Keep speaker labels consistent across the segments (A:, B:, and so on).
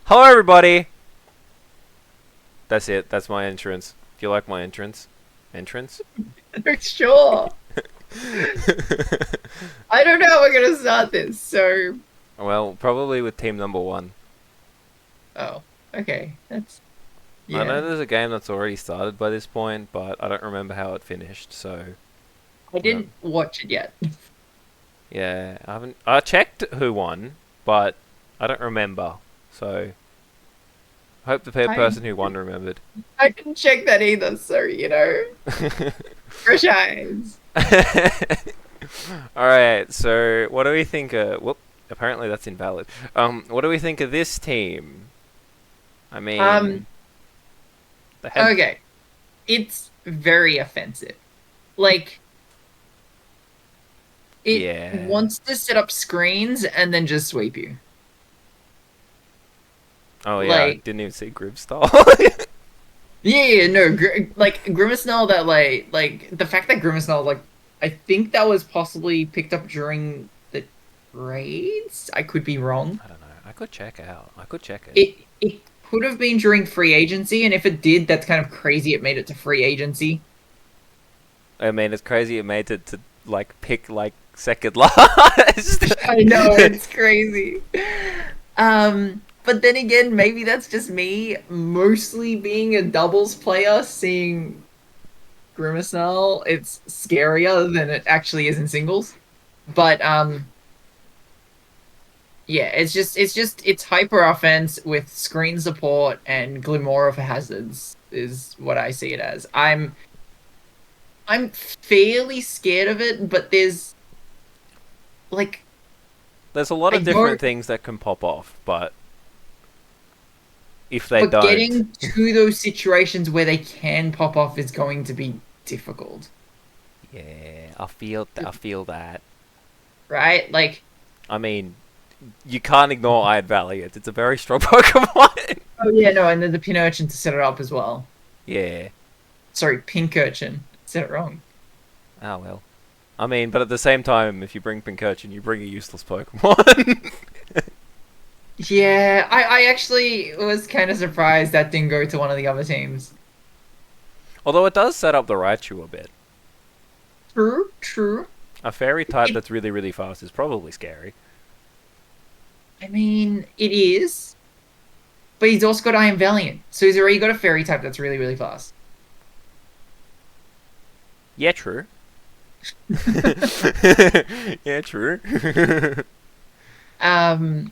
A: Hello, everybody. That's it. That's my entrance. Do you like my entrance? Entrance?
B: Sure. I don't know how we're gonna start this, so
A: Well, probably with team number one.
B: oh, okay. That's
A: I know
B: yeah.
A: there's a game that's already started by this point, but I don't remember how it finished. So,
B: I
A: um,
B: didn't watch it yet.
A: yeah, I haven't. I checked who won, but I don't remember. So, I hope the
B: I
A: person who won remembered.
B: I didn't check that either, so fresh eyes.
A: All right. So, what do we think? Whoop. Apparently, that's invalid. What do we think of this team? I
B: Um,
A: mean, they had.
B: okay. It's very offensive. Like it
A: Yeah.
B: wants to set up screens and then just sweep you.
A: Oh yeah, I
B: Like
A: didn't even see Grib style.
B: yeah, no, like Grimacenel that like the fact that Grimacenel like I think that was possibly picked up during the trades. I could be wrong.
A: I don't know. I could check out. I could check it.
B: It could have been during free agency, and if it did, that's kind of crazy. It made it to free agency.
A: I mean, it's crazy it made it to like pick like second last.
B: I know it's crazy. But then again, maybe that's just me mostly being a doubles player, seeing Grimacenel. It's scarier than it actually is in singles. But yeah, it's hyper offense with screen support and Glimora for hazards is what I see it as. I'm fairly scared of it, but there's like
A: There's a lot
B: I
A: of different
B: don't
A: things that can pop off, but if they
B: but
A: don't,
B: getting to those situations where they can pop off is going to be difficult,
A: yeah, I feel that.
B: right? Like,
A: I mean, you can't ignore Iron Valiant. It's a very strong Pokemon.
B: oh yeah, no, and then the pin urchin to set it up as well.
A: Yeah.
B: Sorry, pink urchin. Said it wrong.
A: Oh well. I mean, but at the same time, if you bring Pincurchin, you bring a useless Pokemon.
B: Yeah, I actually was kind of surprised that didn't go to one of the other teams.
A: Although it does set up the Raichu a bit.
B: True, true.
A: A fairy type
B: It,
A: that's really, really fast is probably scary.
B: I mean, it is, but he's also got Iron Valiant, so he's already got a fairy type that's really, really fast.
A: Yeah, true. Yeah, true.
B: Um,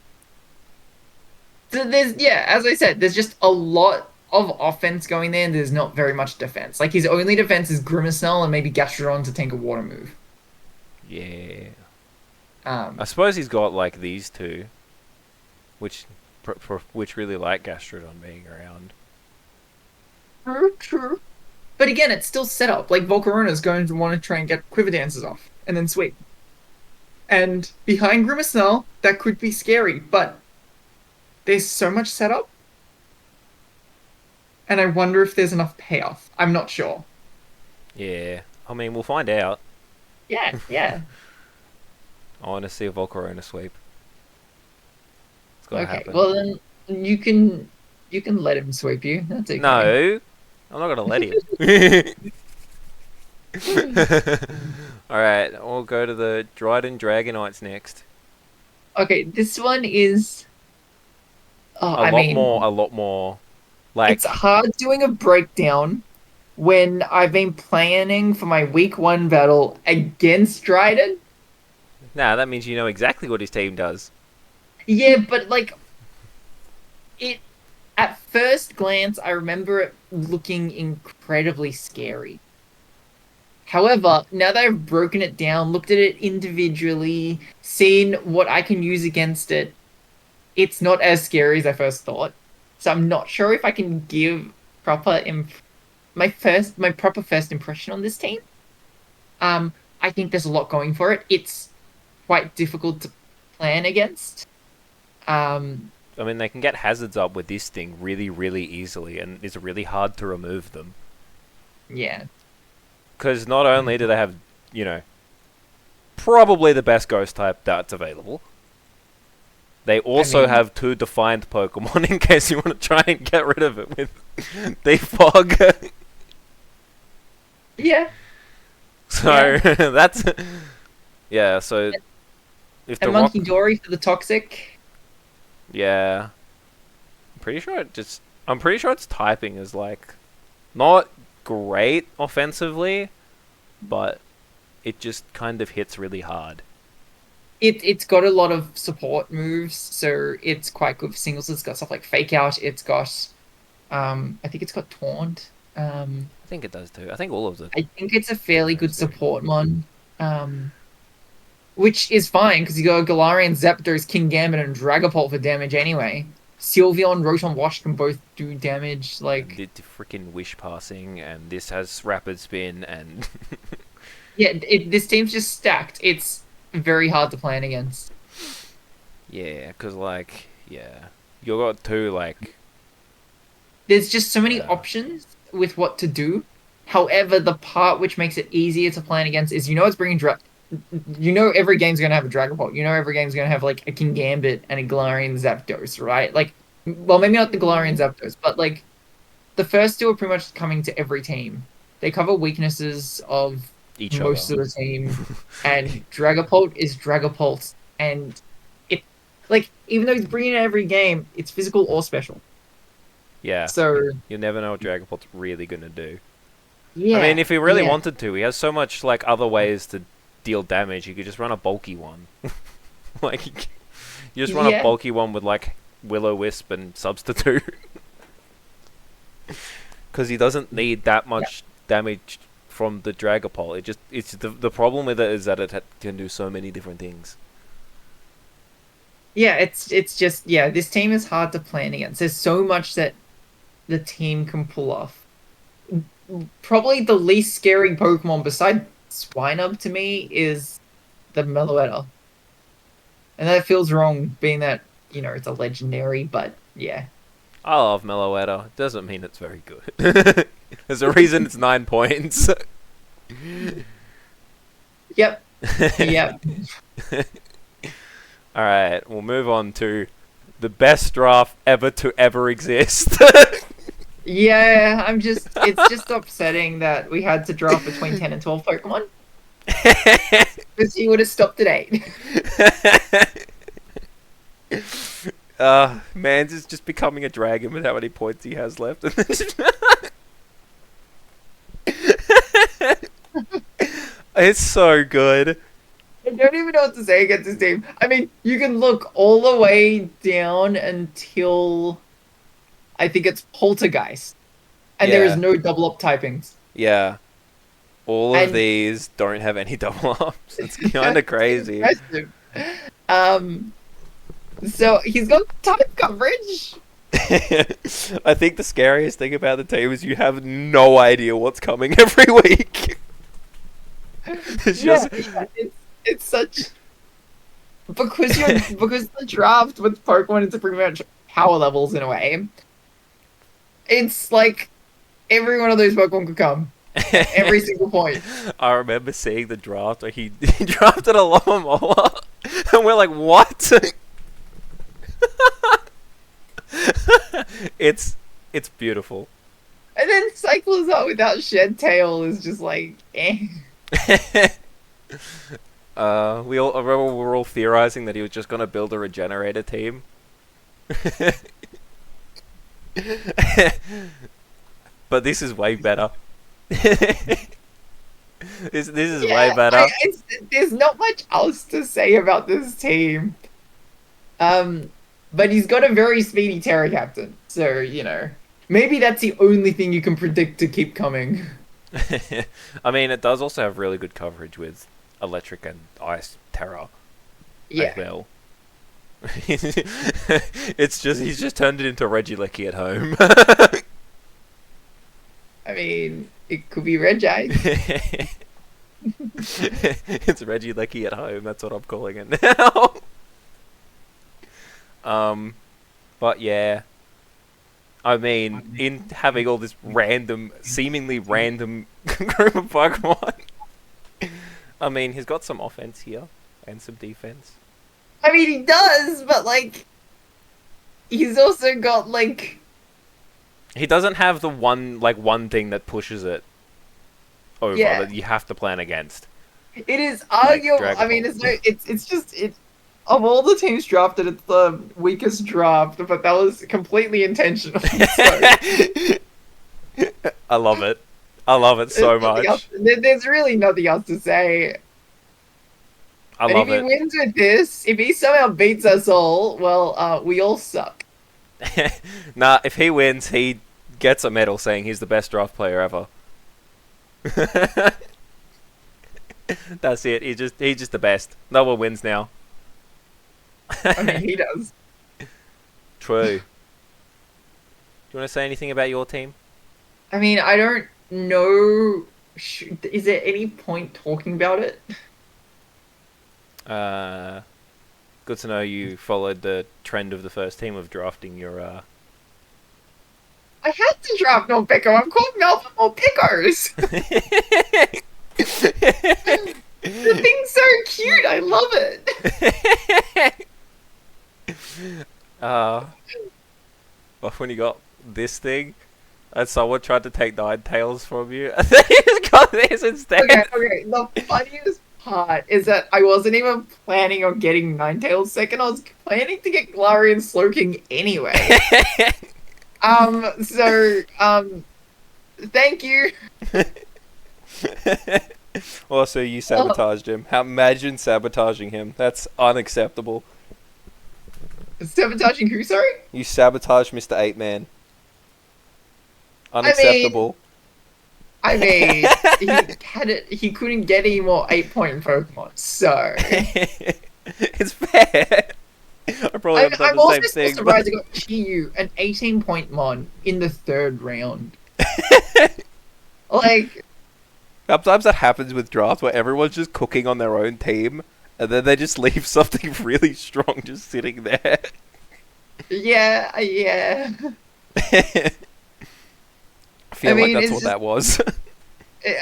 B: so there's yeah, as I said, there's just a lot of offense going there, and there's not very much defense. Like his only defense is Grimacenel and maybe Gastrodon to tank a water move.
A: Yeah.
B: Um,
A: I suppose he's got like these two, which which really like Gastrodon being around.
B: true, true. But again, it's still set up. Like Volcarona's going to want to try and get Quiver Dances off and then sweep. And behind Grimacenel, that could be scary, but there's so much setup, and I wonder if there's enough payoff. I'm not sure.
A: Yeah. I mean, we'll find out.
B: Yeah, yeah.
A: I want to see a Volcarona sweep. It's gotta
B: Okay,
A: happen.
B: well then you can let him sweep you. That's okay.
A: No, I'm not gonna let him. Alright, we'll go to the Dryden Dragonites next.
B: Okay, this one is. Oh,
A: A
B: I
A: lot
B: mean,
A: more, a lot more.
B: it's
A: Like,
B: hard doing a breakdown when I've been planning for my week one battle against Dryden.
A: nah, that means you know exactly what his team does.
B: Yeah, but like it at first glance, I remember it looking incredibly scary. However, now that I've broken it down, looked at it individually, seen what I can use against it, it's not as scary as I first thought. So I'm not sure if I can give proper my proper first impression on this team. I think there's a lot going for it. It's quite difficult to plan against. Um,
A: I mean, they can get hazards up with this thing really, really easily, and it's really hard to remove them.
B: yeah.
A: Because not only do they have, you know, probably the best ghost type that's available, They
B: I
A: also
B: mean,
A: have 2 defined Pokemon in case you want to try and get rid of it with Defog.
B: yeah,
A: So
B: yeah.
A: that's yeah. So if the
B: And
A: rock,
B: Monkey Dory for the toxic.
A: yeah, I'm pretty sure its typing is like not great offensively, but it just kind of hits really hard.
B: It's got a lot of support moves, so it's quite good for singles. It's got stuff like Fake Out. It's got I think it's got Taunt.
A: I think it does too. I think all of the
B: I think it's a
A: good
B: fairly good
A: moves do.
B: support mon. Um, which is fine because you got Galarian, Zapdos, King Gambit, and Dragapult for damage anyway. Sylveon, Rotom, Wash can both do damage.
A: And
B: Like,
A: the freaking wish passing, and this has rapid spin, and
B: yeah, this team's just stacked. It's very hard to plan against.
A: yeah, because like yeah, you got 2 like
B: There's just so many
A: yeah.
B: options with what to do. However, the part which makes it easier to plan against is it's bringing every game's gonna have a Dragapult. Every game's gonna have like a King Gambit and a Galarian Zapdos, right? Like, well, maybe not the Galarian Zapdos, but like the first two are pretty much coming to every team. They cover weaknesses of
A: Each other.
B: most of the team, and Dragapult is Dragapult, and it like even though he's bringing it every game, it's physical or special.
A: Yeah,
B: So
A: you never know what Dragapult's really gonna do. I mean,
B: yeah,
A: if he really
B: yeah,
A: wanted to, he has so much like other ways to deal damage. He could just run a bulky one. Like you just run a
B: yeah,
A: bulky one with like Will-O-Wisp and Substitute, because he doesn't need that
B: yeah.
A: much damage from the Dragapult. It's the problem with it is that can do so many different things.
B: Yeah, it's just this team is hard to plan against. There's so much that the team can pull off. Probably the least scary Pokemon beside Swinub to me is the Meloetta. And that feels wrong being that, it's a legendary, but yeah.
A: I love Meloetta. Doesn't mean it's very good. There's a reason it's 9 points.
B: Yep. Yep.
A: Alright, we'll move on to the best draft ever to ever exist.
B: Yeah, it's just upsetting that we had to draft between 10 and 12 Pokemon. Because he would have stopped at 8.
A: Man's is just becoming a dragon with how many points he has left. It's so good.
B: I don't even know what to say against this team. I mean, you can look all the way down until I think it's Poltergeist. And there is
A: Yeah,
B: no double up typings.
A: yeah. All of
B: And
A: these don't have any double ups. It's kind of
B: that's
A: crazy.
B: impressive. Um, so he's got type coverage.
A: I think the scariest thing about the team is you have no idea what's coming every week. It's
B: Yeah,
A: just
B: it's such because the draft with Pokemon is pretty much power levels in a way. It's like every one of those Pokemon could come at every single point.
A: I remember seeing the draft where he drafted a Llama, and we're like, what? It's beautiful.
B: And then Cyclizar without Shed Tail is just like, eh.
A: I remember we were all theorizing that he was just gonna build a regenerator team. But this is way better. This is way
B: Yeah,
A: better.
B: there's not much else to say about this team. But he's got a very speedy Terra Captain, so maybe that's the only thing you can predict to keep coming.
A: I mean, it does also have really good coverage with electric and ice terror as
B: Yeah,
A: well. It's just he's just turned it into Regieleki at home.
B: I mean, it could be Reggie.
A: It's Regieleki at home. That's what I'm calling it now. But yeah, I mean, in having all this random, seemingly random group of Pokemon, I mean, he's got some offense here and some defense.
B: I mean, he does, but like, he's also got like,
A: He doesn't have the one thing that pushes it over
B: yeah,
A: that you have to plan against.
B: it is
A: Like
B: arguable. I mean,
A: Dragapult.
B: it's just it. Of all the teams drafted, it's the weakest draft, but that was completely intentional. So
A: I love it. I love it
B: there's
A: so
B: nothing else.
A: much.
B: There's really nothing else to say.
A: I
B: And if
A: love
B: he
A: it.
B: wins with this, if he somehow beats us all, well, we all suck.
A: Nah, if he wins, he gets a medal saying he's the best draft player ever. That's it. He's just the best. No one wins now.
B: I mean, he does.
A: True. Do you want to say anything about your team?
B: I mean, I don't know. Is there any point talking about it?
A: Uh, Good to know you followed the trend of the first team of drafting your.
B: I had to draft no Pico. I'm calling Melvin more Picos. The thing's so cute. I love it.
A: uh, when you got this thing, and someone tried to take Ninetales from you, and then you just got this instead.
B: Okay. The funniest part is that I wasn't even planning on getting Ninetales second. I was planning to get Galarian Slowking anyway. Thank you.
A: Also, you sabotaged him. Imagine sabotaging him. That's unacceptable.
B: Sabotaging who, sorry?
A: You sabotaged Mr. 8-Man. Unacceptable.
B: I mean, he had it. He couldn't get any more 8-point Pokemon, so.
A: It's fair. I probably would have done
B: I'm
A: the
B: also
A: same thing.
B: surprised I got Chiyu, an 18-point mon, in the 3rd round. Like,
A: Sometimes that happens with drafts where everyone's just cooking on their own team, and then they just leave something really strong just sitting there.
B: yeah.
A: I feel like
B: mean,
A: that's
B: it's
A: what that was.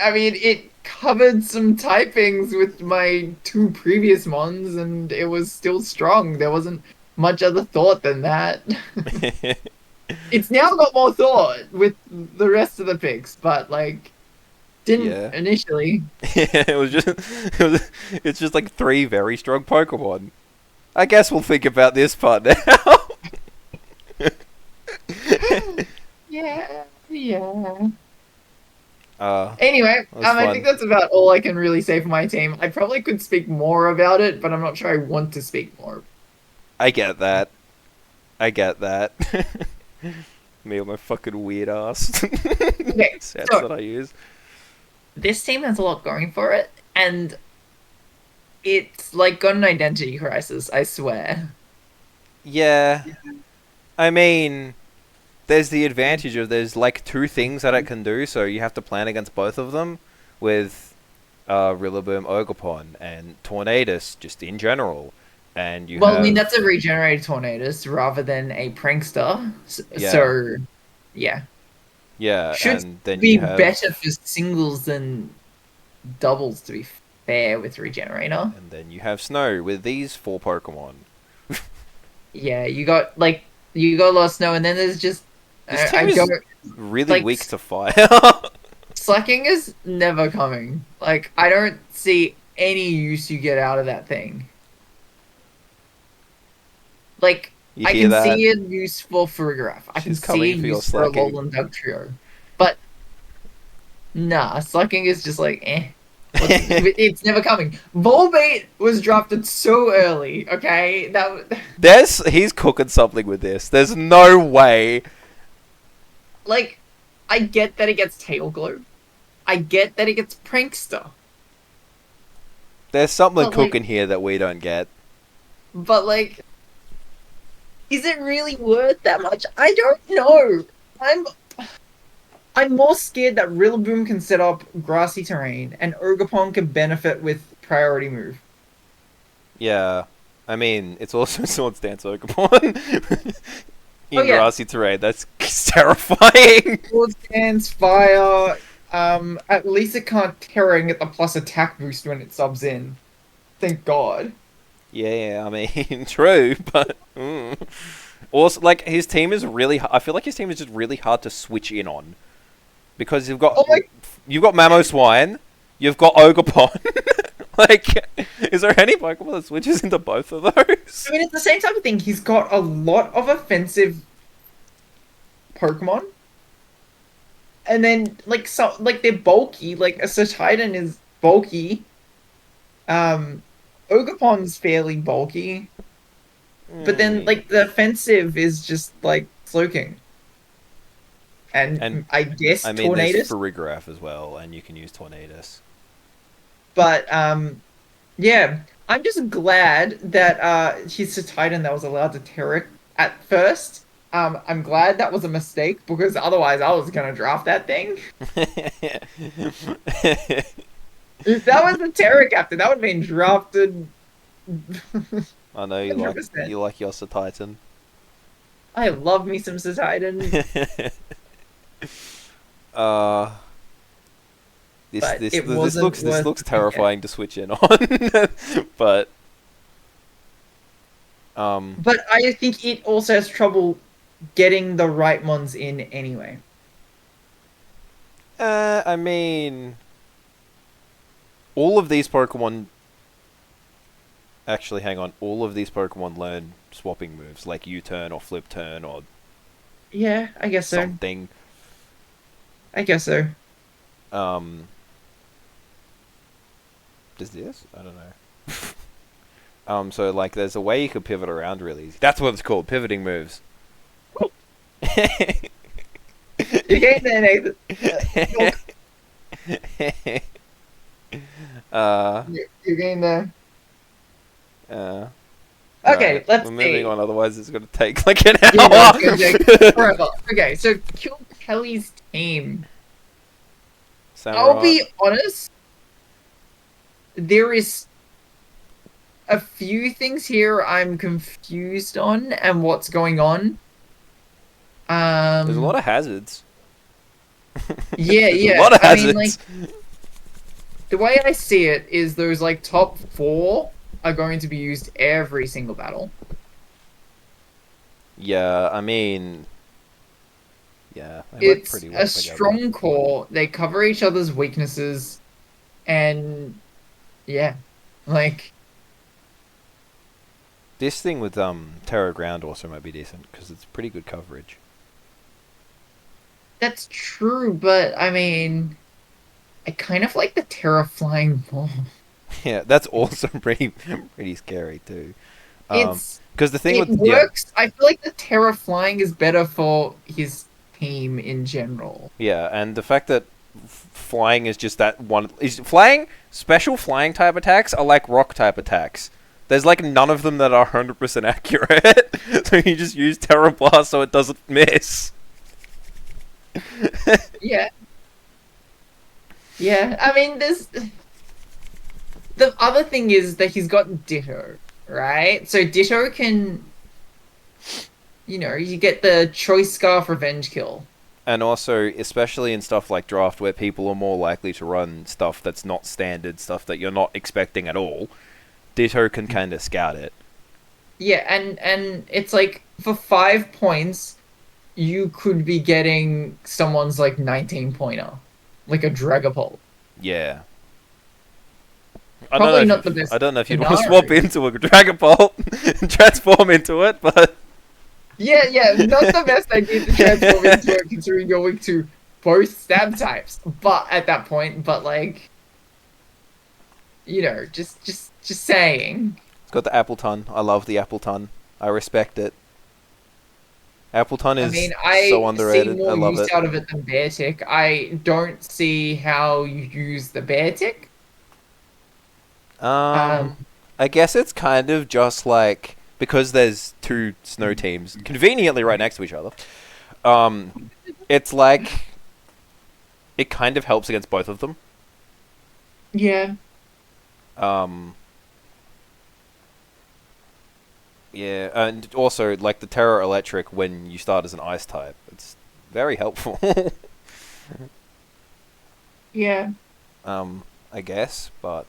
B: I mean, it covered some typings with my 2 previous mons, and it was still strong. There wasn't much other thought than that. It's now got more thought with the rest of the picks, but like, didn't initially.
A: Yeah, it's just like 3 very strong Pokemon. I guess we'll think about this part now.
B: Yeah.
A: That
B: Anyway,
A: was
B: I
A: fun.
B: think that's about all I can really say for my team. I probably could speak more about it, but I'm not sure I want to speak more.
A: I get that. Me and my fucking weird ass
B: Okay,
A: sets
B: so
A: that I use.
B: this team has a lot going for it, and it's like got an identity crisis, I swear.
A: Yeah. I mean, there's the advantage of there's like 2 things that it can do, so you have to plan against both of them with Rillaboom, Ogerpon, and Tornadus just in general. And you
B: Well,
A: have
B: I mean, that's a regenerated Tornadus rather than a Prankster.
A: yeah,
B: So, yeah.
A: yeah,
B: Should
A: and then
B: be
A: you have
B: better for singles than doubles, to be fair, with Regenerator.
A: Snow with these 4 Pokemon.
B: Yeah, you got a lot of Snow, and then there's just
A: This
B: I
A: team
B: go
A: is really
B: like
A: weak to fire.
B: Slacking is never coming. Like, I don't see any use you get out of that thing. Like,
A: You
B: I
A: hear
B: can
A: that?
B: see a use for Farigiraf. I can
A: She's
B: see a
A: coming for your
B: use for a
A: Slacking.
B: Alolan Dugtrio. But, nah, Slacking is just like, eh. It's never coming. Volbeat was drafted so early, okay?
A: He's cooking something with this. There's no way.
B: Like, I get that it gets Tail Glow. I get that it gets Prankster.
A: There's something
B: But, like-
A: cooking here that we don't get.
B: But, like, is it really worth that much? I don't know. I'm more scared that Rillaboom can set up grassy terrain and Ogerpon can benefit with priority move.
A: Yeah. I mean, it's also Swords Dance Ogerpon. In
B: Oh, yeah.
A: grassy terrain. That's terrifying.
B: Swords Dance, Fire. At least it can't Terra and get the plus attack boost when it subs in. Thank God.
A: Yeah, I mean, true, but also like his team is really. I feel like his team is just really hard to switch in on because
B: Oh my!
A: you've got Mamoswine, you've got Ogerpon. Like, is there any Pokemon that switches into both of those?
B: I mean, it's the same type of thing. He's got a lot of offensive Pokemon, and then like they're bulky. Like a Titan is bulky. Um, Ogerpon's fairly bulky, but then
A: Hmm.
B: like the offensive is just like Slowking,
A: And
B: and I guess
A: I mean, there's
B: Tornadus.
A: Farigiraf as well, and you can use Tornadus.
B: But yeah, I'm just glad that he's a Titan that was allowed to tear it at first. I'm glad that was a mistake because otherwise I was gonna draft that thing. If that was the Terra Captain, that would have been drafted
A: I know
B: 100%.
A: you like Yossa Titan.
B: I love me some Titan,
A: uh,
B: but it wasn't
A: this
B: worth
A: looks
B: the get.
A: terrifying to switch in on, but um,
B: But I think it also has trouble getting the right mons in anyway.
A: I mean, all of these Pokemon. Actually, hang on. All of these Pokemon learn swapping moves like U-turn or flip turn or
B: Yeah, I guess so.
A: something.
B: I guess so.
A: Um, does this? I don't know. So like, there's a way you could pivot around really easy. That's what it's called, pivoting moves.
B: You getting there, Nathan. Look,
A: uh,
B: you're getting there.
A: uh,
B: Okay,
A: Alright,
B: let's
A: we're moving
B: see.
A: on, otherwise it's gonna take like an
B: Yeah, no,
A: hour.
B: it's gonna take forever. Okay, so Kill Kelly's team. I'll
A: Samurai.
B: be honest, there is a few things here I'm confused on and what's going on.
A: There's a lot
B: Um,
A: of hazards.
B: yeah,
A: There's a
B: yeah.
A: lot of
B: I mean, like
A: hazards.
B: the way I see it is those like top four are going to be used every single battle.
A: Yeah, I mean, yeah, they work
B: It's
A: pretty
B: a
A: well together.
B: strong core. They cover each other's weaknesses, and yeah, like
A: This thing with Terra Ground also might be decent because it's pretty good coverage.
B: that's true. But I mean, I kind of like the Terra flying more.
A: Yeah, that's also pretty scary too.
B: It's
A: Because the thing
B: it
A: with yeah
B: works. I feel like the Terra flying is better for his team in general.
A: yeah, and the fact that flying is just that one is flying special flying type attacks are like rock type attacks. There's like none of them that are 100% accurate, so you just use Terra Blast so it doesn't miss.
B: Yeah, yeah. I mean, there's the other thing is that he's got Ditto, right? So Ditto can, you get the Choice Scarf Revenge Kill.
A: And also, especially in stuff like draft where people are more likely to run stuff that's not standard, stuff that you're not expecting at all, Ditto can kind of scout it.
B: Yeah, and it's like for 5 points, you could be getting someone's like 19 pointer, like a Dragapult.
A: Yeah.
B: Probably not the best
A: I don't know if you'd want to swap
B: scenario.
A: into a Dragapult and transform into it, but
B: Yeah, yeah, not the best idea to transform into it considering you're weak to both stab types. But at that point, but like, just saying.
A: it's got the Appleton. I love the Appleton. I respect it. Appleton
B: I
A: is
B: mean,
A: so
B: I see
A: underrated. I
B: more
A: love
B: use
A: it.
B: out of it than Bear Tick. I don't see how you use the Bear Tick.
A: Um,
B: Um,
A: I guess it's kind of just like because there's two snow teams conveniently right next to each other. It's like it kind of helps against both of them.
B: yeah,
A: Um, yeah, and also like the Terror Electric when you start as an ice type, it's very helpful.
B: yeah.
A: I guess, but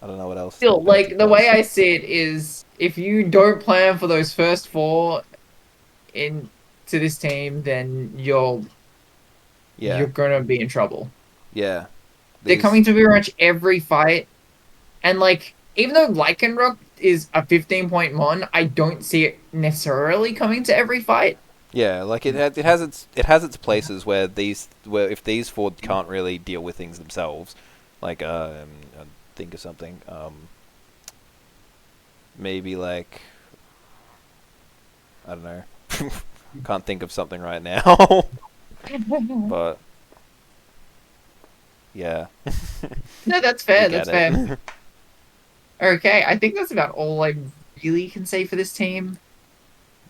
A: I don't know what else.
B: Still,
A: Niantic
B: like the way
A: does.
B: I see it is, if you don't plan for those first four into this team, then you're
A: Yeah,
B: gonna be in trouble.
A: yeah.
B: They're
A: These.
B: coming to pretty much every fight, and like even though Lycanroc is a 15-point mon, I don't see it necessarily coming to every fight.
A: Yeah, like it has its places where if these four can't really deal with things themselves, like I'll think of something maybe like I don't know, can't think of something right now, but yeah,
B: No, that's
A: you
B: fair.
A: get
B: That's fair.
A: it.
B: Okay, I think that's about all I really can say for this team.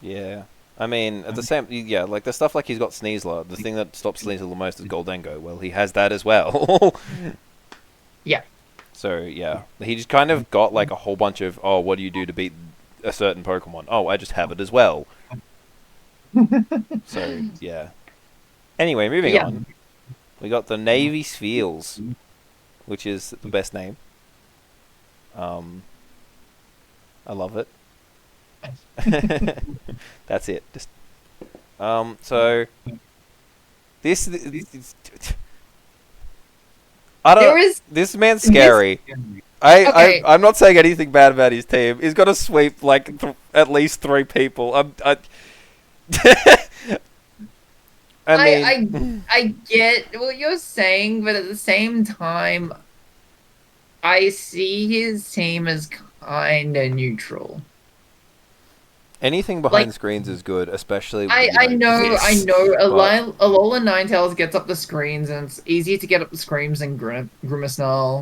A: Yeah. I mean, at the same, yeah, like the stuff like he's got Sneasler. The thing that stops Sneasler the most is Goldengo. Well, he has that as well.
B: Yeah.
A: So yeah, he just kind of got like a whole bunch of what do you do to beat a certain Pokemon? Oh, I just have it as well. So yeah. Anyway, moving
B: Yeah.
A: on. We got the Navy Spheals, which is the best name. Um, I love it. That's it. Just so this I don't.
B: There is
A: This man's
B: this.
A: scary. I,
B: Okay.
A: I'm not saying anything bad about his team. He's got to sweep like at least 3 people. I
B: I
A: mean,
B: I get what you're saying, but at the same time, I see his team as kinda neutral.
A: anything
B: Like
A: behind screens is good, especially
B: I
A: this.
B: know
A: But
B: Alola Ninetales gets up the screens, and it's easier to get up the screens than Grimace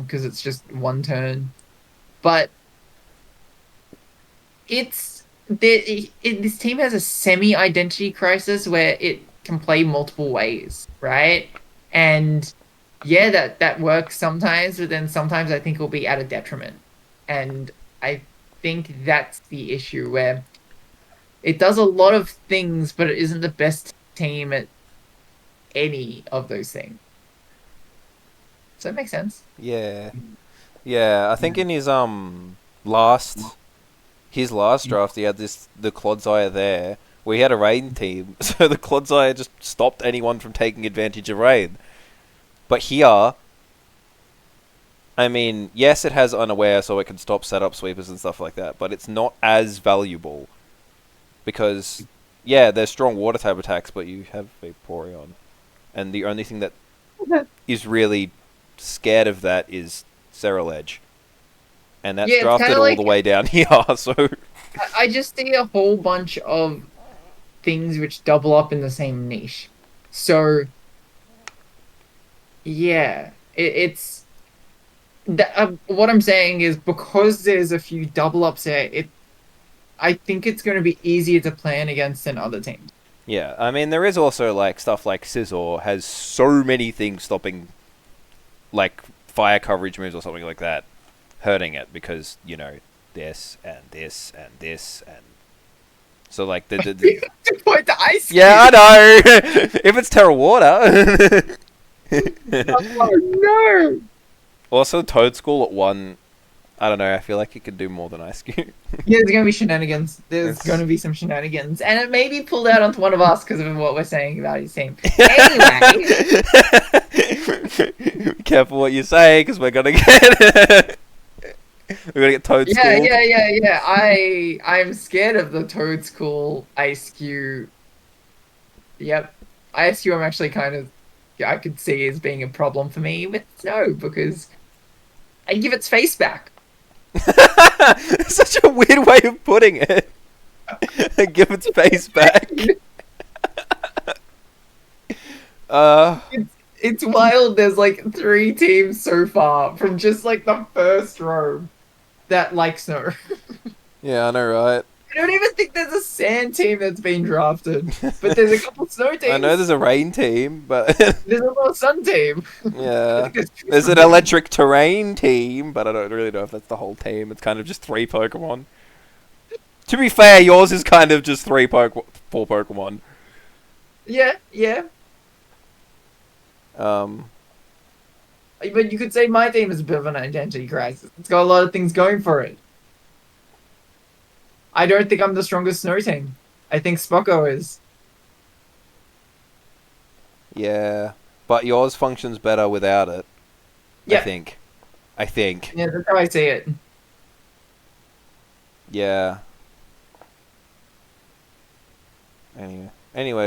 B: because it's just one turn. But this team has a semi-identity crisis where it can play multiple ways, right? And yeah, that works sometimes, but then sometimes I think it'll be at a detriment. And I think that's the issue where it does a lot of things, but it isn't the best team at any of those things. So it makes sense.
A: yeah, yeah. I think in last his last draft, he had the Clodsire there. Where he had a rain team, so the Clodsire just stopped anyone from taking advantage of rain. But here, I mean, yes, it has unaware, so it can stop setup sweepers and stuff like that, but it's not as valuable because, yeah, there's strong water type attacks, but you have Vaporeon, and the only thing that is really scared of that is Ceruledge, and that's
B: Yeah, it's kind
A: drafted
B: of
A: all the
B: like
A: way down here. So
B: I just see a whole bunch of things which double up in the same niche. So yeah, it's that. What I'm saying is because there's a few double ups there, I think it's going to be easier to plan against than other teams.
A: yeah, I mean, there is also like stuff like Scizor has so many things stopping, like fire coverage moves or something like that, hurting it because this and this and this and so like
B: You have to point the ice
A: yeah, I
B: cube.
A: know. If it's Terra Water.
B: Oh no!
A: Also, Toad School at 1. I don't know. I feel like it could do more than Ice Cube.
B: Yeah, there's going to be shenanigans. There's going
A: It's
B: to be some shenanigans, and it may be pulled out onto one of us because of what we're saying about his team. Anyway,
A: Be careful what you say, because we're gonna get we're gonna get Toad
B: yeah,
A: School.
B: yeah. I'm scared of the Toad School Ice Cube. Yep, Ice Cube. I'm actually kind of I could see as being a problem for me, but no, because I give its face back.
A: Such a weird way of putting it. Give its face back. Uh,
B: It's wild. There's like 3 teams so far from just like the first row that like snow.
A: yeah, I know, right?
B: I don't even think there's a sand team that's been drafted, but there's a couple snow
A: I know
B: teams.
A: there's a rain team, but
B: There's a little sun team. I
A: yeah.
B: think there's 2
A: There's
B: sun
A: an
B: teams.
A: electric terrain team, but I don't really know if that's the whole team. It's kind of just 3 Pokemon. To be fair, yours is kind of just 4 Pokemon.
B: Yeah.
A: Um,
B: But you could say my team is a bit of an identity crisis. It's got a lot of things going for it. I don't think I'm the strongest snow team. I think Spocko is.
A: Yeah, but yours functions better without it. I
B: Yeah,
A: think. I think.
B: yeah, that's how I see it.
A: Yeah. Anyway,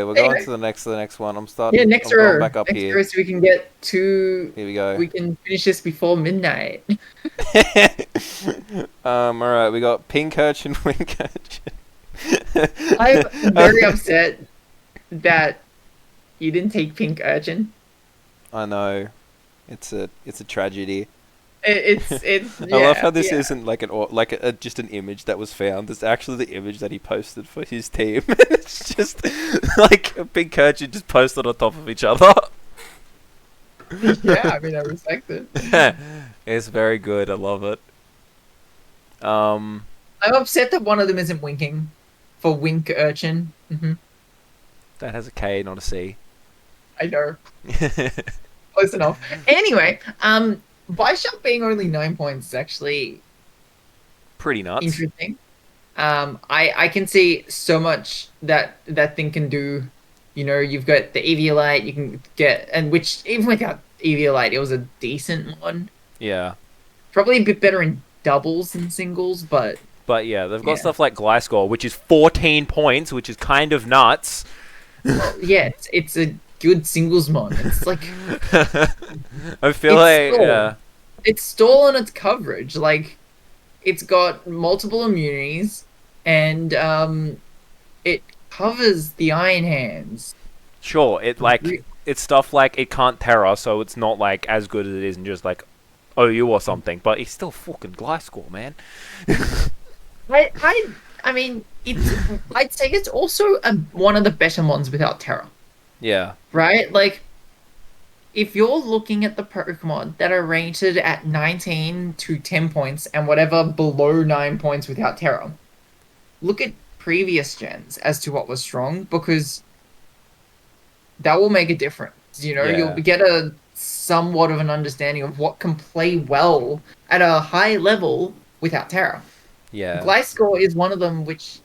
A: we're going
B: Anyway,
A: to the next one. I'm
B: yeah,
A: starting.
B: next
A: I'm going
B: row.
A: back up
B: Next
A: here.
B: row so we can get to.
A: Here we go.
B: We can finish this before midnight.
A: All right, we got pink urchin, wink urchin.
B: I'm very upset that you didn't take pink urchin.
A: I know, it's a tragedy.
B: It's
A: I love how
B: yeah,
A: this
B: yeah.
A: isn't like just an image that was found. It's actually the image that he posted for his team. It's just like a pink urchin just posted on top of each other.
B: Yeah, I mean, I respect it.
A: It's very good. I love it.
B: I'm upset that one of them isn't winking for wink urchin.
A: That has a K, not a C.
B: I know, close enough. Anyway, Bishop being only 9 points is actually
A: Pretty nuts.
B: interesting. I can see so much that that thing can do. You know, you've got the Eviolite, you can get, and which even without Eviolite, it was a decent one.
A: Yeah.
B: Probably a bit better in doubles than singles, but
A: But yeah, they've got
B: yeah.
A: stuff like Gliscor, which is 14 points, which is kind of nuts.
B: Well, yeah, it's a good singles mod. It's like
A: I feel
B: it's
A: like, yeah.
B: it's stall on its coverage. Like it's got multiple immunities, and it covers the Iron Hands.
A: Sure, it's stuff like it can't Terra, so it's not like as good as it is in just like OU or something, but it's still fucking Gliscor, man.
B: I mean, I'd say it's also one of the better ones without Terror,
A: Yeah.
B: right? Like, if you're looking at the Pokemon that are rated at 19 to 10 points and whatever below 9 points without Terror, look at previous gens as to what was strong, because that will make a difference. You know, you'll
A: Yeah.
B: get a somewhat of an understanding of what can play well at a high level without Terror.
A: Yeah.
B: Gliscor is one of them, which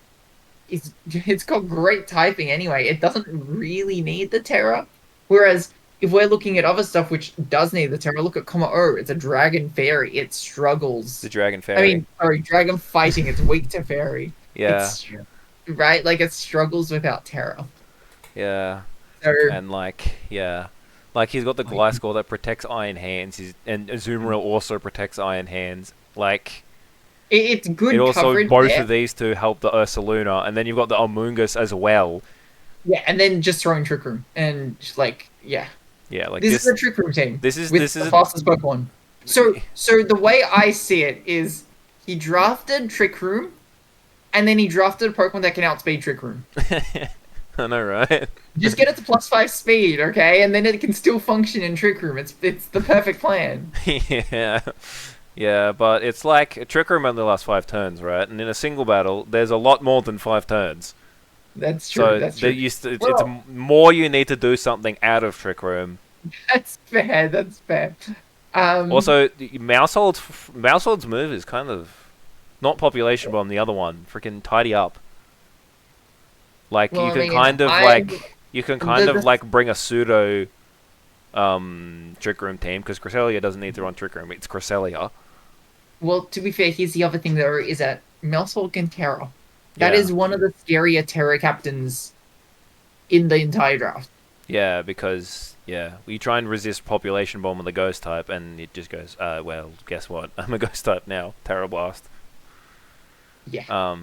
B: it's got great typing anyway. It doesn't really need the Terra. Whereas if we're looking at other stuff which does need the Terra, look at Comma O. It's a dragon fairy. It struggles.
A: The Dragon
B: I
A: Fairy.
B: mean, sorry, dragon fighting. It's weak to fairy.
A: Yeah.
B: It's right, like it struggles without Terra.
A: Yeah.
B: So
A: And like, yeah. Like he's got the Gliscor that protects Iron Hands, and Azumarill also protects Iron Hands. Like
B: it's good
A: it also
B: coverage
A: both
B: there.
A: of these two help the Ursaluna, and then you've got the Amoonguss as well.
B: Yeah, and then just throwing Trick Room and just like yeah.
A: Yeah, like
B: This
A: this.
B: is a Trick Room team.
A: This is
B: with
A: this
B: the
A: is
B: fastest Pokemon. So the way I see it is he drafted Trick Room, and then he drafted a Pokemon that can outspeed Trick Room.
A: I know, right?
B: Just get it to +5 speed, okay, and then it can still function in Trick Room. It's the perfect plan.
A: Yeah. Yeah, but it's like a Trick Room only lasts 5 turns, right? And in a single battle, there's a lot more than 5 turns.
B: That's true.
A: So
B: That's
A: there
B: true.
A: used to, it's
B: Well,
A: more you need to do something out of Trick Room.
B: that's fair. That's fair.
A: Also, Mousehold's move is kind of not population bomb. The other one, freaking tidy up. Like
B: well,
A: you
B: I
A: can
B: mean,
A: kind of
B: the-
A: like bring a pseudo Trick Room team, because Cresselia doesn't need to run Trick Room. It's Cresselia.
B: well, to be fair, here's the other thing though: is that Mousehold can Terra. That
A: Yeah.
B: is one of the scarier Terra captains in the entire draft.
A: Yeah, because we try and resist population bomb with the ghost type, and it just goes, well, guess what? I'm a ghost type now. Terra Blast.
B: Yeah.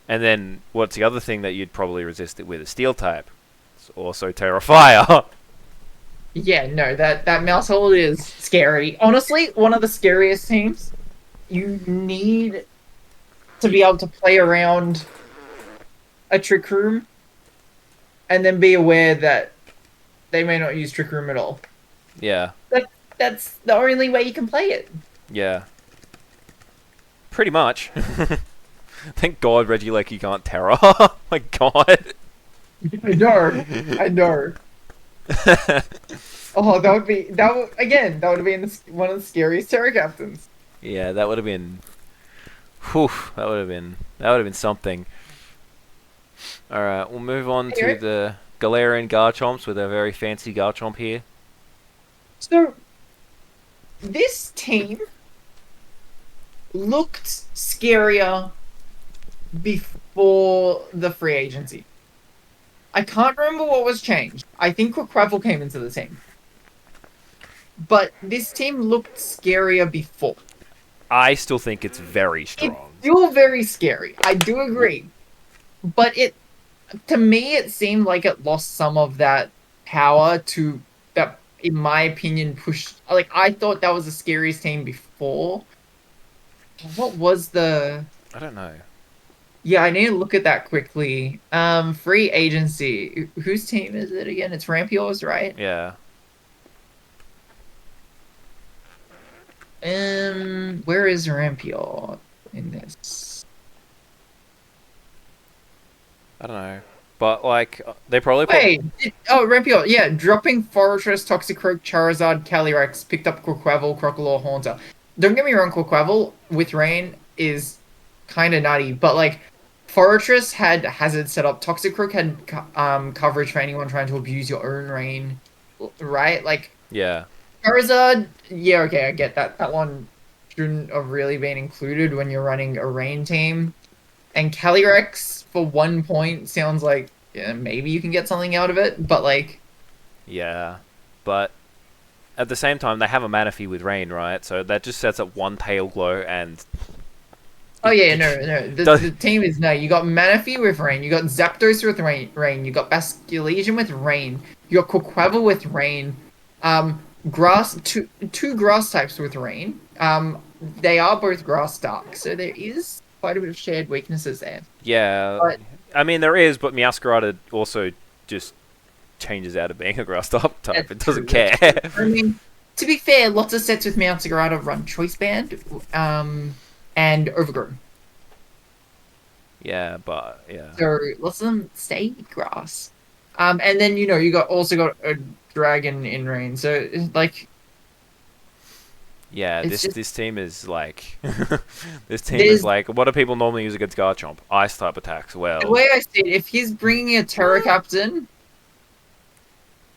A: And then what's the other thing that you'd probably resist it with? A steel type. It's also Terra Fire.
B: Yeah, no, that Mousehold is scary. Honestly, one of the scariest teams. You need to be able to play around a Trick Room, and then be aware that they may not use Trick Room at all.
A: Yeah.
B: That's the only way you can play it.
A: Yeah. Pretty much. Thank God Reggie Lecky can't Terra. My God.
B: I know. I know. Oh, that would be that would again. That would have been one of the scariest Terra captains.
A: Yeah, that would have been. Whew, that would have been something. All right, we'll move on to
B: Anyway,
A: the Galarian Garchomps with a very fancy Garchomp here.
B: so this team looked scarier before the free agency. I can't remember what was changed. I think Quackravell came into the team. But this team looked scarier before.
A: I still think it's very
B: It's
A: strong.
B: still very scary. I do agree. But to me, it seemed like it lost some of that power to that, in my opinion, pushed. Like, I thought that was the scariest team before. What was the.
A: I don't know.
B: Yeah, I need to look at that quickly. Free agency. Whose team is it again? It's Rampior's, right?
A: Yeah,
B: Where is Rampior in this?
A: I don't know. But like, they probably put.
B: Wait, Rampior, yeah, dropping Fortress, Toxicroak, Charizard, Calyrex, picked up Quaquaval, Crocodile, Haunter. Don't get me wrong, Quaquaval with Rain is kind of nutty, but like, Fortress had Hazard set up, Toxicroak had coverage for anyone trying to abuse your own Rain, right? Like,
A: Yeah,
B: Charizard, yeah, okay, I get that. That one shouldn't have really been included when you're running a Rain team. And Calyrex for 1 point sounds like, yeah, maybe you can get something out of it, but like,
A: yeah. But at the same time, they have a Manaphy with Rain, right? So that just sets up one Tail Glow and.
B: oh yeah, no.
A: Does,
B: The team is no. You got Manaphy with Rain, you got Zapdos with Rain, you got Basculesian with Rain, you got Quaquaval with Rain, grass two grass types with Rain. They are both grass dark, so there is quite a bit of shared weaknesses there.
A: yeah,
B: But
A: I mean there is, but Meowscarada also just changes out of being a grass type. It
B: that's
A: doesn't
B: true. That's
A: care.
B: true. I mean, to be fair, lots of sets with Mount Sagrada run Choice Band, and Overgrown.
A: Yeah, but yeah,
B: So lots of them stay grass. And then you also got a dragon in rain. So like
A: yeah.
B: it's just
A: This team is like, this team is
B: there's
A: like, what do people normally use against Garchomp? Ice type attacks.
B: the
A: Well,
B: way I see it. If he's bringing a Terra Captain,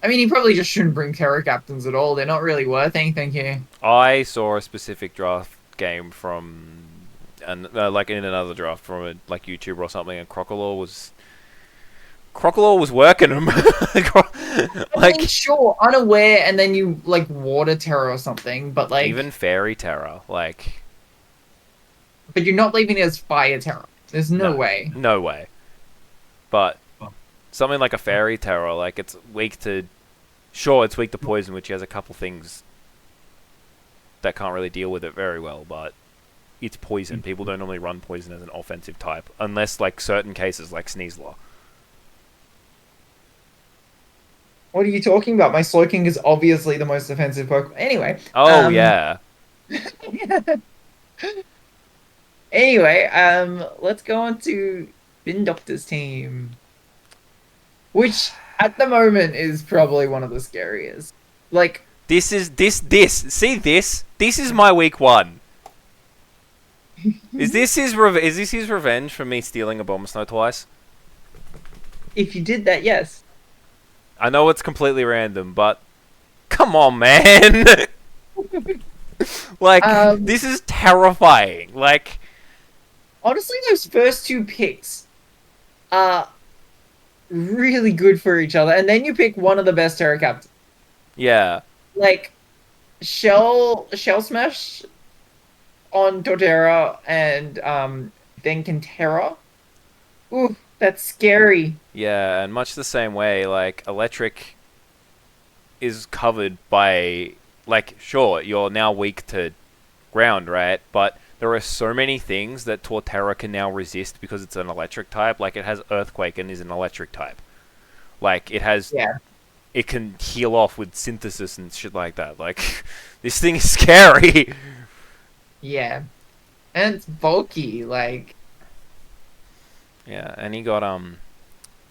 B: I mean, he probably just shouldn't bring Terra Captains at all. They're not really worth anything here.
A: I saw a specific draft game from, and like in another draft from a like YouTuber or something, and Crocodile was working him.
B: I mean,
A: Like
B: sure, unaware, and then you like water Terra or something, but like,
A: even Fairy Terror, like
B: but you're not leaving it as Fire Terra. There's no
A: no,
B: way.
A: no way. But something like a Fairy Terror, like it's weak to, sure, it's weak to poison, which has a couple things that can't really deal with it very well, but it's poison. People don't normally run poison as an offensive type, unless like certain cases like Sneasler.
B: What are you talking about? My Slowking is obviously the most offensive Pokemon. Anyway,
A: Oh yeah,
B: anyway, let's go on to Bin Doctor's team, which at the moment is probably one of the scariest. Like,
A: this is this. See this? This is my week one. Is this his revenge for me stealing a Bomb Snow twice?
B: if you did that, yes.
A: I know it's completely random, but come on, man. Like
B: Um,
A: this is terrifying. Like
B: Honestly, those first two picks are really good for each other, and then you pick one of the best Terra Captains.
A: yeah.
B: Like, Shell Smash on Torterra and then Cantera. Ooh, that's scary.
A: Yeah, and much the same way, like, electric is covered by, like, sure, you're now weak to ground, right? But there are so many things that Torterra can now resist because it's an electric type. Like, it has Earthquake and is an electric type. Like,
B: Yeah,
A: it can heal off with Synthesis and shit like that. Like, this thing is scary.
B: yeah. And it's bulky, like,
A: Yeah, and he got,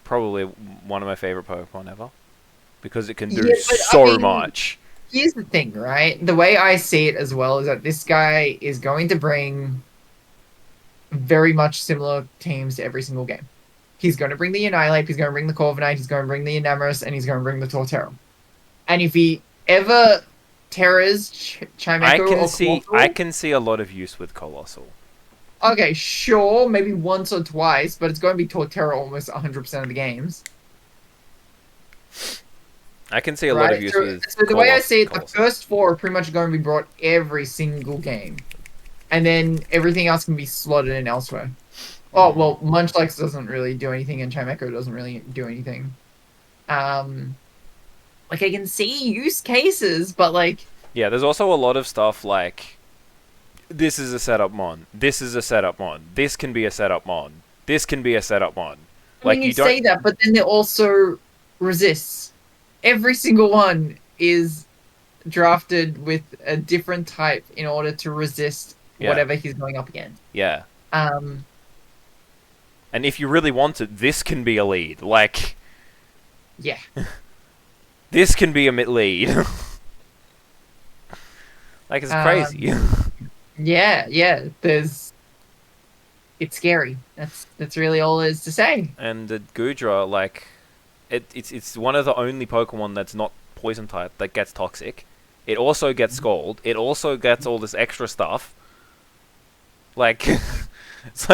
A: probably one of my favorite Pokemon ever. because it can
B: Yeah,
A: do
B: but
A: so
B: I mean,
A: much.
B: here's the thing, right? The way I see it as well is that this guy is going to bring very much similar teams to every single game. He's going to bring the Annihilate, he's going to bring the Corviknight, he's going to bring the Enamorus, and he's going to bring the Torterra. And if he ever terrors Chimecho or
A: I
B: Colossal,
A: can see a lot of use with Colossal.
B: okay, sure, maybe once or twice, but it's going to be Torterra almost 100% of the games.
A: I can see a lot of use with
B: So the way I see it, the
A: Colossal.
B: first four are pretty much going to be brought every single game. And then everything else can be slotted in elsewhere. Oh, well, Munchlax doesn't really do anything, and Chimecho doesn't really do anything. Like, I can see use cases, but, like...
A: Yeah, there's also a lot of stuff like, this is a setup mon, this is a setup mon, this can be a setup mon, this can be a setup mon.
B: I mean, you say that, but then they also resists. Every single one is drafted with a different type in order to resist whatever he's going up against.
A: Yeah.
B: Um...
A: And if you really want it, this can be a lead. Like...
B: Yeah.
A: This can be a mid lead. Like, it's crazy.
B: Yeah. There's... It's scary. That's really all there is to say.
A: And the Goodra, like... It's one of the only Pokemon that's not poison type that gets toxic. It also gets Scald. It also gets all this extra stuff. Like... It's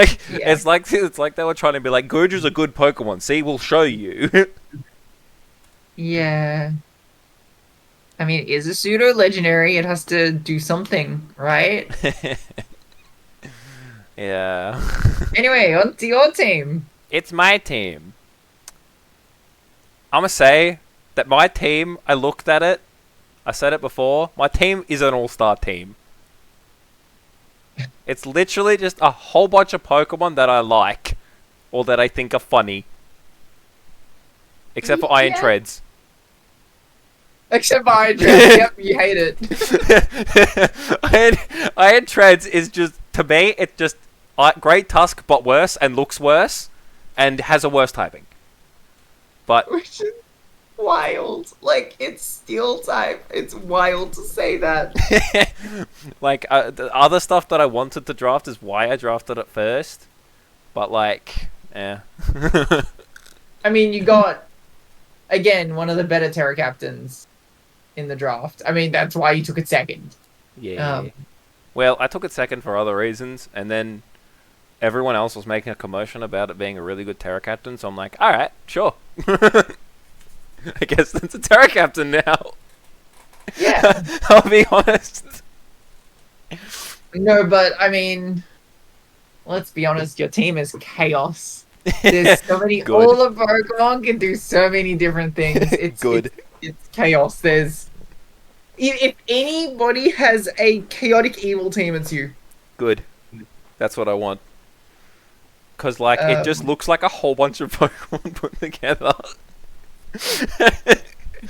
A: like they were trying to be like, Goodра's a good Pokemon. See, we'll show you.
B: Yeah. I mean, it is a pseudo legendary. It has to do something, right?
A: Yeah.
B: Anyway, on to your team.
A: It's my team. I'm gonna say that my team, I looked at it, I said it before, my team is an all-star team. It's literally just a whole bunch of Pokemon that I like, or that I think are funny. Except for Iron Treads.
B: Except for Iron Treads, yep, you hate it.
A: Iron Treads is just, to me, it's just Great Tusk, but worse, and looks worse, and has a worse typing. But...
B: Which is wild. Like, it's Steel type. It's wild to say that.
A: Like, the other stuff that I wanted to draft is why I drafted it first. But, like, yeah.
B: I mean, you got, again, one of the better Terra Captains in the draft. I mean, that's why you took it second.
A: Yeah. Well, I took it second for other reasons, and then everyone else was making a commotion about it being a really good Terra Captain, so I'm like, alright, sure. I guess that's a Terra Captain now.
B: Yeah.
A: I'll be honest.
B: No, but, I mean, let's be honest, your team is chaos. There's so many, all the Pokemon can do so many different things. It's good. It's chaos. There's, if anybody has a chaotic evil team, it's you.
A: Good. That's what I want. Because, like, it just looks like a whole bunch of Pokemon put together.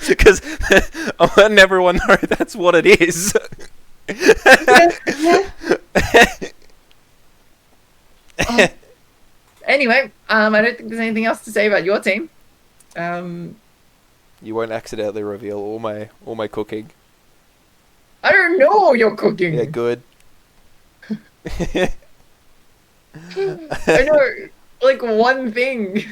A: Because I'm letting everyone know that's what it is.
B: Anyway, I don't think there's anything else to say about your team.
A: You won't accidentally reveal all my cooking.
B: I don't know you're cooking.
A: Yeah, good.
B: I know, like, one thing.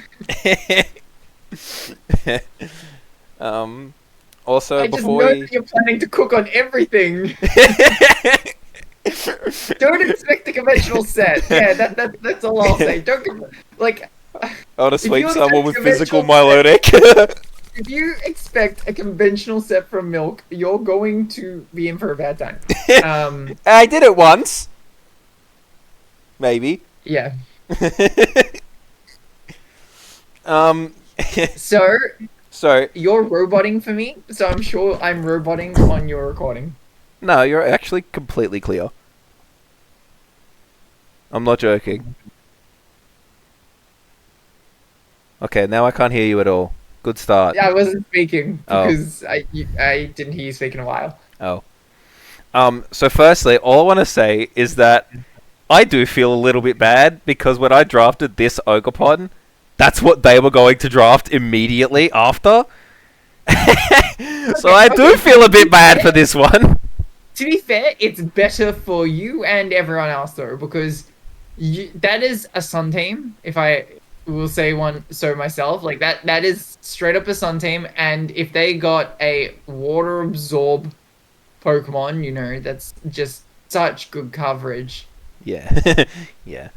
A: Also,
B: I just know that you're planning to cook on everything. Don't expect a conventional set. Yeah, that's all I'll say. Don't like.
A: I want to sweep
B: you
A: someone with
B: expect
A: physical
B: conventional
A: Milotic.
B: If you expect a conventional set from Milk, you're going to be in for a bad time.
A: I did it once. Maybe.
B: Yeah.
A: So
B: you're roboting for me, so I'm sure I'm roboting on your recording.
A: No, you're actually completely clear. I'm not joking. Okay, now I can't hear you at all. Good start.
B: Yeah, I wasn't speaking because I didn't hear you speak in a while.
A: Oh. So firstly, all I want to say is that I do feel a little bit bad because when I drafted this Ogerpon, that's what they were going to draft immediately after. So I do feel a bit bad for this one.
B: To be fair, it's better for you and everyone else though, because that is a sun team. If I will say one so myself, like that is straight up a sun team. And if they got a water absorb Pokemon, that's just such good coverage.
A: Yeah. Yeah.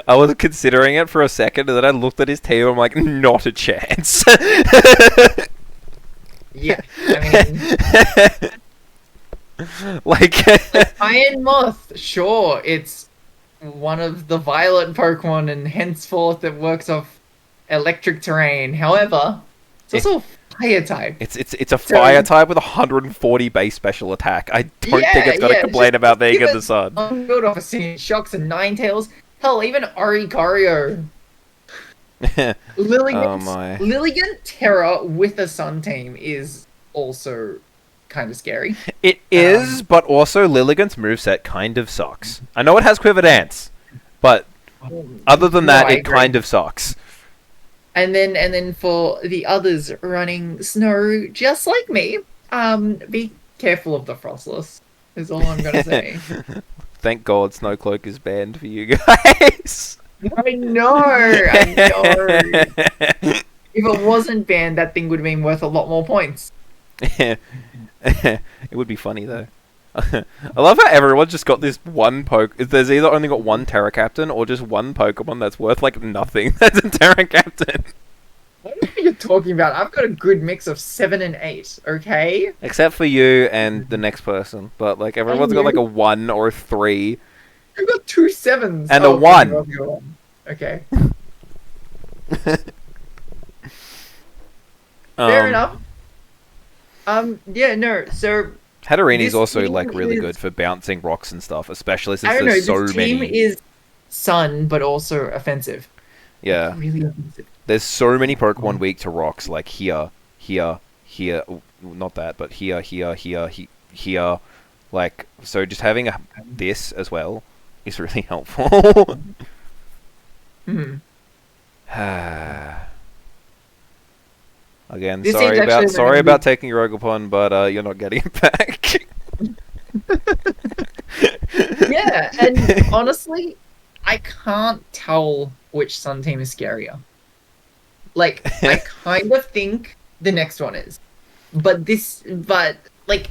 A: I was considering it for a second, and then I looked at his team, and I'm like, not a chance.
B: Yeah, I mean,
A: like,
B: Iron Moth, sure, it's one of the violet Pokemon, and henceforth it works off electric terrain. However, it's also a fire type.
A: it's a fire type with 140 base special attack. I don't think it's gonna complain about being in the sun.
B: Build off of Singing Shocks and Ninetales. Hell, even Oricorio. Lilligant Terra with a Sun team is also kind of scary.
A: It is, but also Lilligant's moveset kind of sucks. I know it has Quiver Dance, but other than that, it kind of sucks.
B: And then for the others running Snow, just like me, be careful of the Frostless, is all I'm gonna say.
A: Thank God Snowcloak is banned for you guys.
B: I know. If it wasn't banned, that thing would have been worth a lot more points.
A: It would be funny though. I love how everyone's just got this one There's either only got one Terra Captain or just one Pokemon that's worth like nothing. That's a Terra Captain.
B: What are you talking about? I've got a good mix of 7 and 8. Okay.
A: Except for you and the next person, but like everyone's got like a 1 or a 3.
B: I've got 2 7s
A: and a 1.
B: Okay. Fair enough. Yeah, no. So
A: Hatterini's also like really good for bouncing rocks and stuff, especially since there's so
B: this
A: many.
B: Team is sun, but also offensive.
A: Yeah.
B: Really offensive.
A: There's so many Pokemon weak to rocks, like here, not that, but here. Like, so just having this as well is really helpful. Again,
B: This
A: sorry about taking your Ogerpon, but you're not getting it back.
B: Yeah, and honestly, I can't tell which Sun team is scarier. Like, I kind of think the next one is, like,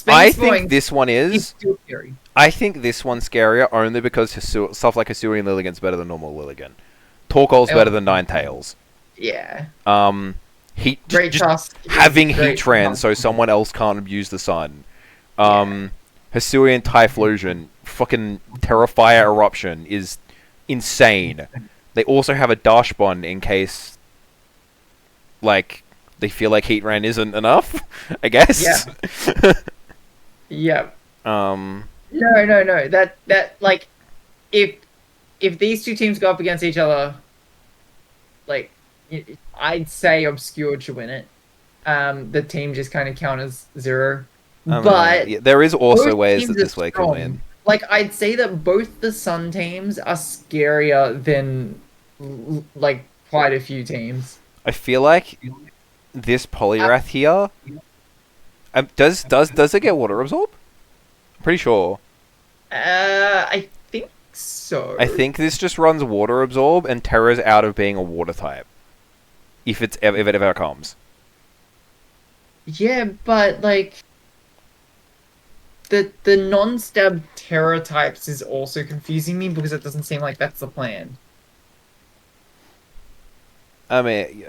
A: I think this one is
B: still scary.
A: I think this one's scarier only because stuff like Hisuian Lilligant's better than normal Lilligant. Torkoal's better than Ninetales.
B: Yeah.
A: Having Heatran so someone else can't abuse the sun. Hisuian Typhlosion, fucking Terrafire Eruption is insane. They also have a Dashbon in case, like, they feel like Heatran isn't enough, I guess.
B: Yeah.
A: No.
B: That like, if these two teams go up against each other, like, I'd say Obscured should win it. The team just kind of counters 0. But
A: there is also ways that this way can win.
B: Like, I'd say that both the Sun teams are scarier than, like, quite a few teams.
A: I feel like this Poliwrath here... does it get Water Absorb? I'm pretty sure.
B: I think so.
A: I think this just runs Water Absorb and Terra's out of being a Water type. If it ever comes.
B: Yeah, but, like... The non-stab Terra types is also confusing me because it doesn't seem like that's the plan.
A: I mean,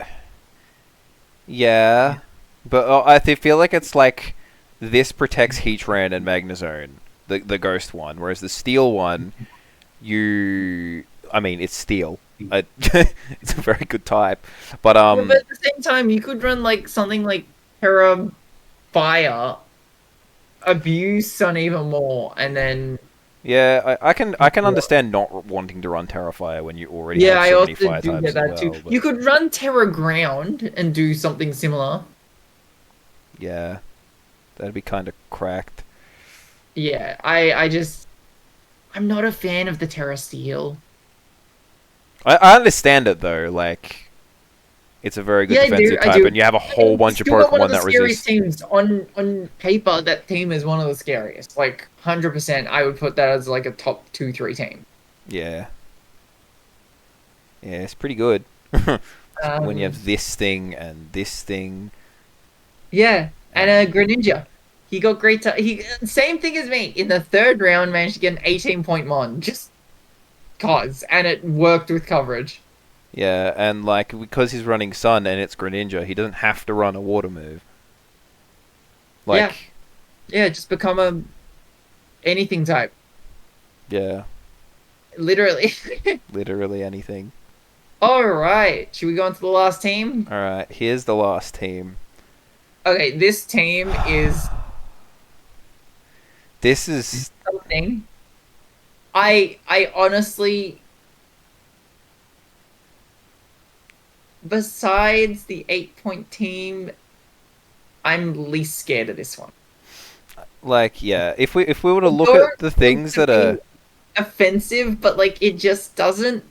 A: yeah, but I feel like it's like this protects Heatran and Magnezone, the Ghost one, whereas the Steel one, it's Steel. It's a very good type, but
B: but at the same time, you could run like something like Terra Fire, abuse Sun even more, and then
A: I can understand not wanting to run Terrafire when you already have so many fire types as well.
B: Too. You could run Terra Ground and do something similar.
A: Yeah, that'd be kind of cracked.
B: Yeah, I'm not a fan of the Terra Steel.
A: I understand it though, like, It's a very good
B: Yeah,
A: defensive
B: I
A: type,
B: do.
A: and you have a whole bunch of
B: Still got one of
A: Pokemon
B: the
A: that
B: scariest
A: resist.
B: teams on paper. That team is one of the scariest. Like 100%, I would put that as like a top 2-3 team.
A: Yeah. Yeah, it's pretty good. When you
B: Um,
A: have this thing and this thing.
B: yeah, and
A: And
B: Greninja. He got great. He same thing as me in the third round. Managed to get an 18-point mon, just cause, and it worked with coverage.
A: yeah, and like because he's running Sun and it's Greninja, he doesn't have to run a water move.
B: Yeah,
A: Like,
B: yeah, just become a anything type,
A: yeah,
B: literally.
A: literally anything.
B: All right, should we go on to the last team?
A: All right, here's the last team.
B: Okay, this team is
A: This is
B: something. I honestly, besides the 8-point team, I'm least scared of this one.
A: like, yeah. If we were to look
B: Although
A: at the
B: it
A: things
B: looks to
A: that
B: be
A: are,
B: offensive, but like it just doesn't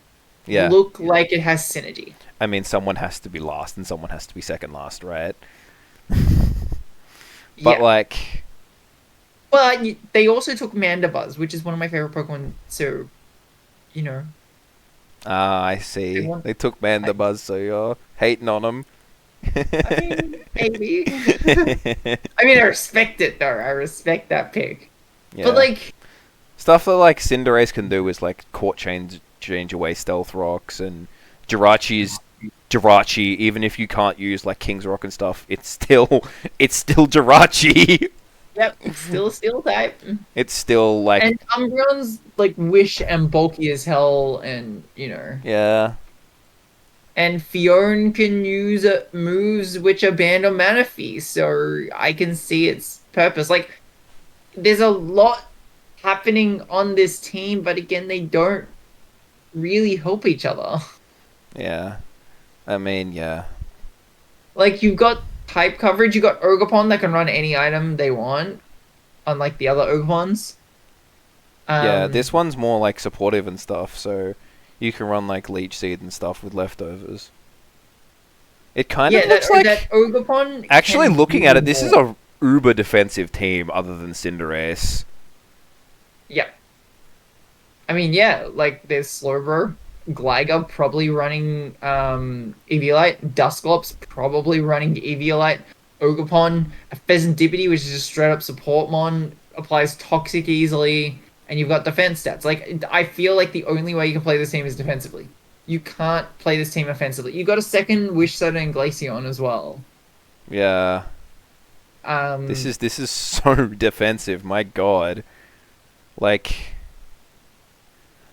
A: yeah.
B: look like it has synergy.
A: I mean, someone has to be last and someone has to be second last, right? But
B: Yeah.
A: like,
B: But they also took Mandibuzz, which is one of my favorite Pokemon. So, you know,
A: I
B: they
A: see.
B: want.
A: They took
B: I,
A: Mandibuzz, so you're hating on them.
B: I mean, maybe. I mean, I respect it though. I respect that pick. But
A: Yeah.
B: like,
A: Stuff that like Cinderace can do is like court change away Stealth Rocks, and Jirachi's Jirachi. Even if you can't use like King's Rock and stuff, it's still Jirachi.
B: yep, it's still a steel type.
A: It's still like,
B: And Umbreon's like wish and bulky as hell, and
A: yeah,
B: and Fion can use moves which are banned on Manaphy, so I can see its purpose. Like, there's a lot happening on this team, but again, they don't really help each other.
A: yeah. I mean, yeah,
B: Like, you've got type coverage, you got Ogerpon that can run any item they want, unlike the other Ogerpons.
A: yeah.
B: Um,
A: This one's more like supportive and stuff, so you can run like Leech Seed and stuff with leftovers. It kind
B: yeah,
A: of looks like,
B: that Ogerpon.
A: actually
B: Can
A: looking
B: do
A: at it, this is
B: more.
A: a uber defensive team other than Cinderace.
B: Yeah. I mean, yeah, like there's Slowbro, Gligar probably running Eviolite, Dusclops probably running Eviolite, Ogerpon, a Pheasantipity, which is a straight up support mon, applies Toxic easily, and you've got defense stats. Like, I feel like the only way you can play this team is defensively. You can't play this team offensively. You got a second Wish Soda and Glaceon as well.
A: Yeah,
B: Um,
A: this is so defensive. My God, like.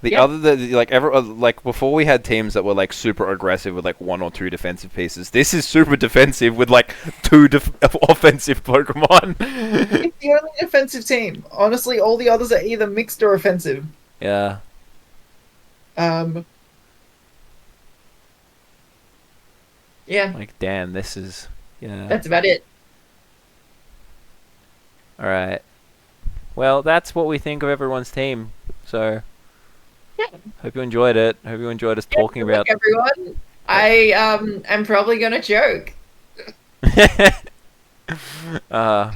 A: The
B: yeah,
A: other like ever like before we had teams that were like super aggressive with like one or two defensive pieces. This is super defensive with like two offensive Pokemon.
B: it's the only offensive team. Honestly, all the others are either mixed or offensive.
A: Yeah.
B: Um, yeah,
A: Like damn, this is yeah.
B: that's about it.
A: All right. Well, that's what we think of everyone's team. So
B: Yeah.
A: hope you enjoyed it. Hope you enjoyed us talking
B: Good luck,
A: about.
B: everyone. I am probably gonna choke.
A: uh.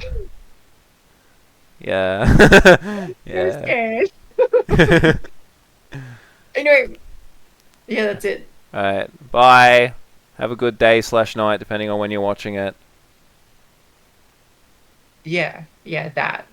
A: Yeah. Yeah.
B: Anyway, yeah, that's it.
A: All right. Bye. Have a good day/night, depending on when you're watching it.
B: Yeah, that.